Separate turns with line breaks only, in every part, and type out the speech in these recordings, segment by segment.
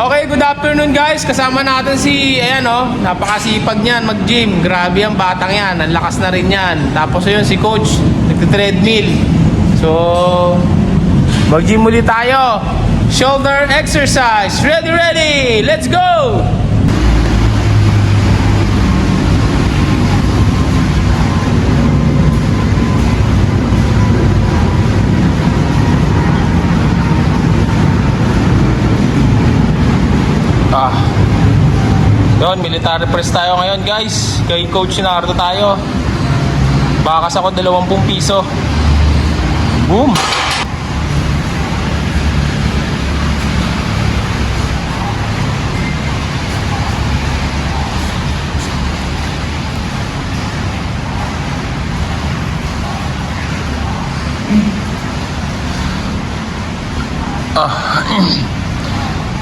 Okay, good afternoon guys. Kasama natin si, ayan napakasipag niyan mag-gym. Grabe ang batang yan, ang lakas na rin yan. Tapos ayun si coach, nagte-treadmill. So, mag-gym muli tayo. Shoulder exercise. Ready, ready. Let's go! Yun, military press tayo ngayon guys. Kay Coach Nardo tayo. Bakas ako 20 piso. Boom!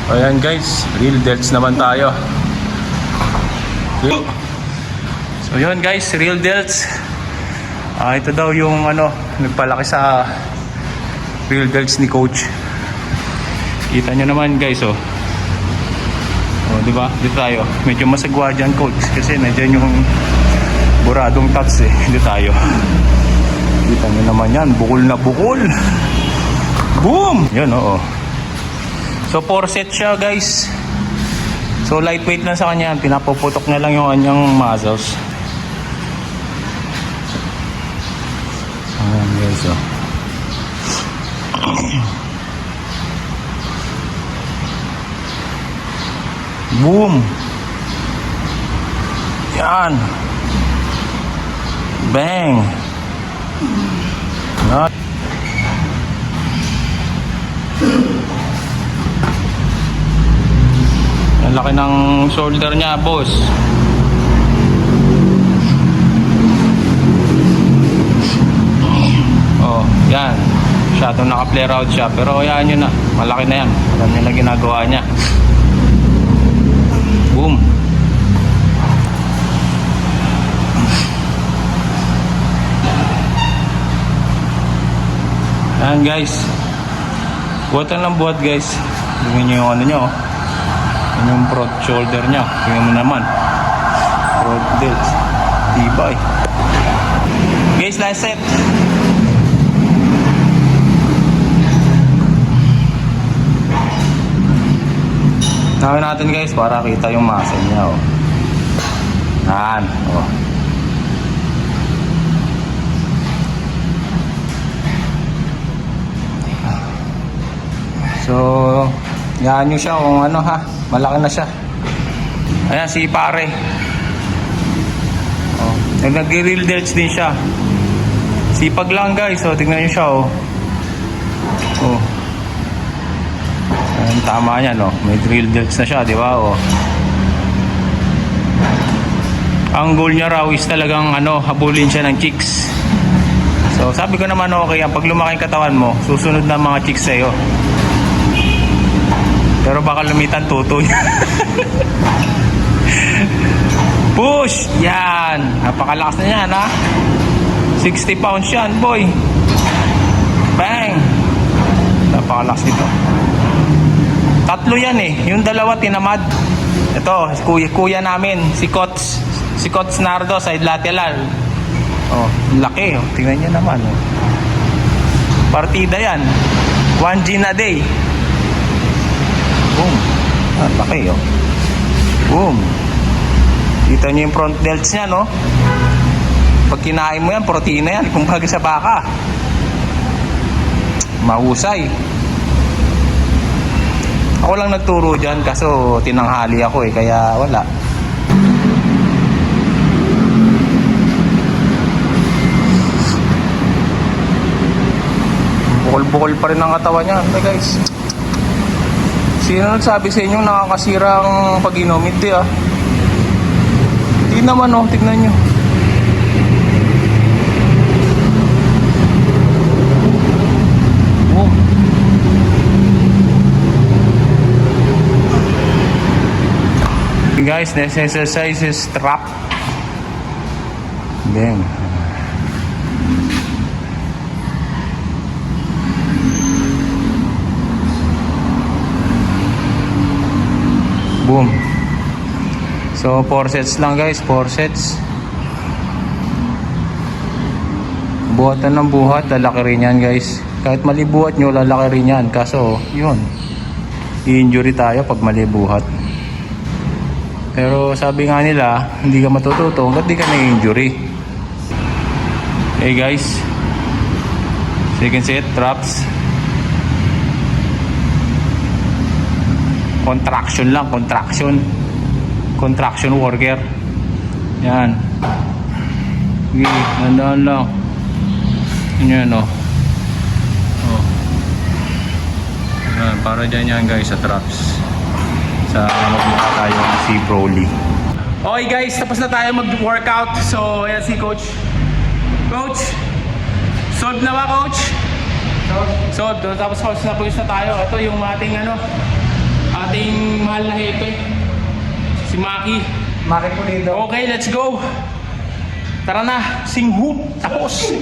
Ayan guys, real delts naman tayo. So yun guys, real delts. Ito daw yung nagpalaki sa real delts ni coach. Kita nyo naman guys, diba? Dito tayo. Medyo masagwa dyan coach kasi nandiyan yung buradong tats Dito tayo. Kita nyo naman yan, bukol na bukol. Boom! Yun So 4 set siya guys. So lightweight lang sa kanya, pinapuputok na lang yung kanyang muscles. Ayan guys, Boom! Yan! Bang! Yan! Ang laki ng shoulder niya, boss. Yan. Masyadong naka-flare out siya. Pero yan yun na. Malaki na yan. Alam niyo na ginagawa niya. Boom. Yan guys. Buwatan ng buhat guys. Tingnan niyo yung nyo. Yung broad shoulder niya. Tingnan mo naman. Broad delts. Tibay. Guys, last set. Gawin natin guys para kita yung muscle niya. Yan. So, yan nyo siya kung malaki na siya. Ayan si pare. Nag-real delts din siya. Sipag lang guys. Tingnan nyo siya. Ayan, tama yan. May real delts na siya, di ba? Ang goal niya raw is talagang habulin siya ng chicks. So sabi ko naman okay yan. Pag lumaki yung katawan mo, susunod na mga chicks sa'yo. Pero baka lumitan tuto niya. Push! Yan! Napakalakas na yan, 60 pounds yan, boy. Bang! Napakalakas nito. 3 yan Yung 2 tinamad. Ito, kuya namin, si Coach Nardo, side lateral. Laki. Tingnan niyo naman. Partida yan. 1 G na day. Boom. Laki Boom. Kita niyo yung front delts niya, Pag kinain mo yan, protina yan. Kumbaga sa baka. Mahusay. Ako lang nagturo dyan kaso tinanghali ako kaya wala. Bukol-bukol pa rin ang katawan niya. Guys, sino nagsabi sa inyo nakakasira ang pag-inom? Hindi Hindi naman tignan nyo. Guys, this exercise is trap. Then Boom. So 4 sets lang guys, 4 sets. Buhatan ng buhat, lalaki rin yan guys. Kahit mali buhat nyo, lalaki rin yan. Kaso, yun, i-injury tayo pag mali buhat. Pero sabi nga nila, hindi ka matututo hanggat di ka na-injury. Hey guys, second set, traps. Contraction lang, contraction. Contraction worker. Yan. Okay, dandaan lang. Yan o. Oh. Yan, para dyan yan guys sa traps. Sa magmukha tayo si Broly. Okay guys, tapos na tayo mag-workout. So, ayan si Coach. Coach! Solve na ba, Coach? Solve. Tapos Coach, napagos na tayo. Ito yung ating ating mahal na hepe. Si Maki.
Maki Pulido.
Okay, let's go. Tara na, sing hoop. Tapos.